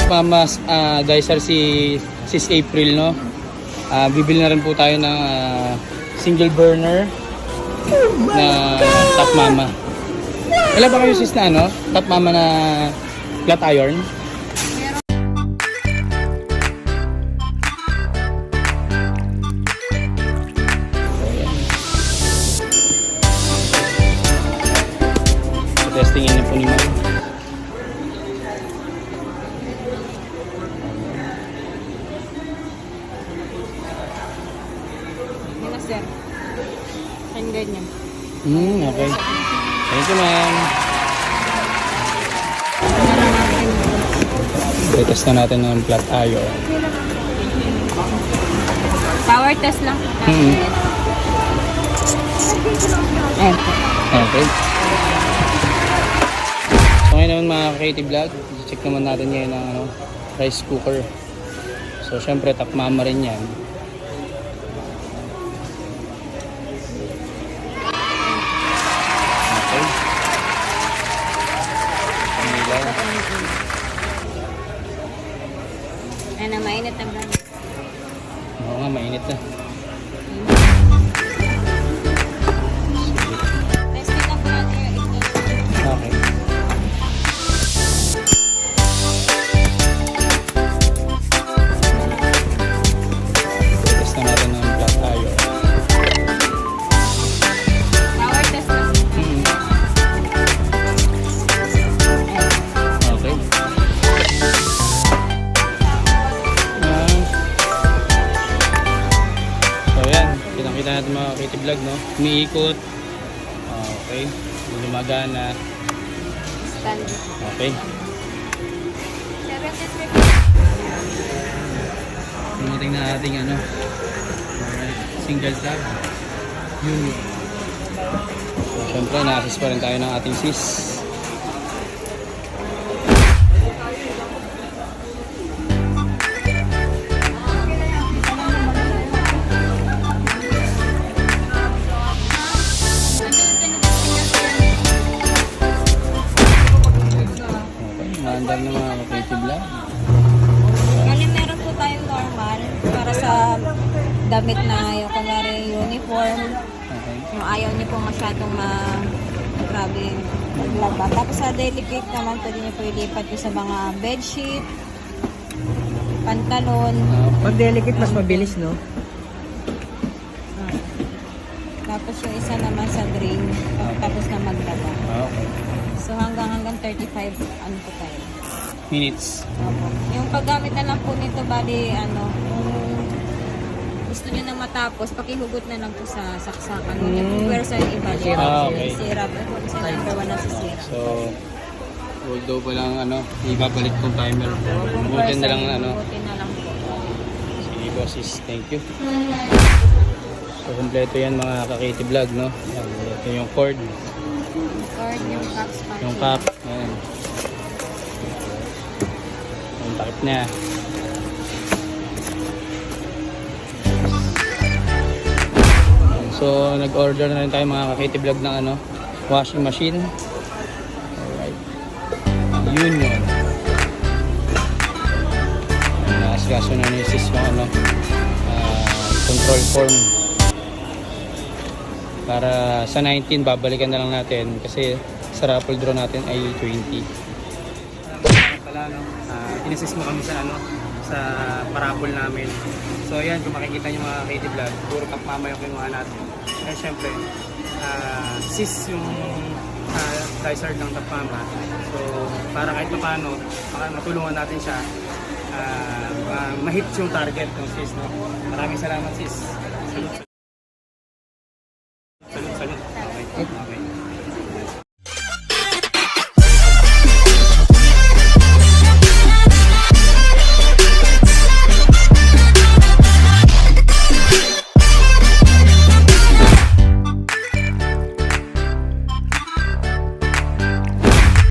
Mama Dysar si Sis April, no? Bibili na rin po tayo ng single burner na Top Mama. Wala ba kayo sis na ano? Top Mama na flat iron? Testingin niyo po ni Ma'am. Muna sir. Ang ganyan. Okay. Thank you, ma'am. Test na natin ng flat iron. Power test lang. Okay. So ngayon naman mga creative vlog, check naman natin ngayon ang rice cooker. So syempre Top Mama rin yan. Okay. Pamilaw. Ano, mainit ang ba? Oo nga, mainit na. Testing lang po natin yung ito. Okay. Test na natin ng flat iron. Power test lang. Okay. So yan, kitang-kita natin mga creative vlog, no? Umiikot. Okay. Lumagana. Stand. Okay. 73. Dumating na ating alright, single tab. Yun. So syempre, na-assist pa rin tayo ng ating sis. Maandam na mga creative vlog. Kali meron po tayong normal para sa damit na yung kunwari uniform. Okay. Yung ayaw niyo po masyadong grabe maglaba. Tapos sa delicate naman pwede niyo po ilipat yung sa mga bedsheet, pantalon. Pag delicate, mas mabilis, no? Tapos yung isa naman sa drain, tapos na maglaba. Okay. So hanggang 35 ano po tayo. Minutes. Opo. Yung paggamit na lang po nito bali kung gusto niyo na matapos, pakihugot na lang po sa saksakan. Yung pwersa yung ibalik. Okay. Sirap. Kasi number 1 na si sirap. So, although pa lang ibabalik tong timer. Butin na lang Butin na lang po. Sige bosses, thank you. So, kompleto yan mga ka-creative vlog, no? Yan, ito yung cord, Cord, yung caps pa. yung cap, yan. Yung takip niya. So, nag-order na rin tayo mga ka-creative vlog ng washing machine. Alright. Union. Naasgaso na ni sis yung control form. Para sa 19, babalikan na lang natin kasi sa raffle draw natin ay 20. Pala, inassist mo kami sa sa paraffle namin. So ayan, kung makikita nyo mga creative vlog, puro Top Mama yung kinuha natin. Kaya syempre, sis yung Dysar ng Top Mama. So para kahit pa paano, matulungan natin siya ma-hit yung target ng sis. No? Maraming salamat sis. Salute.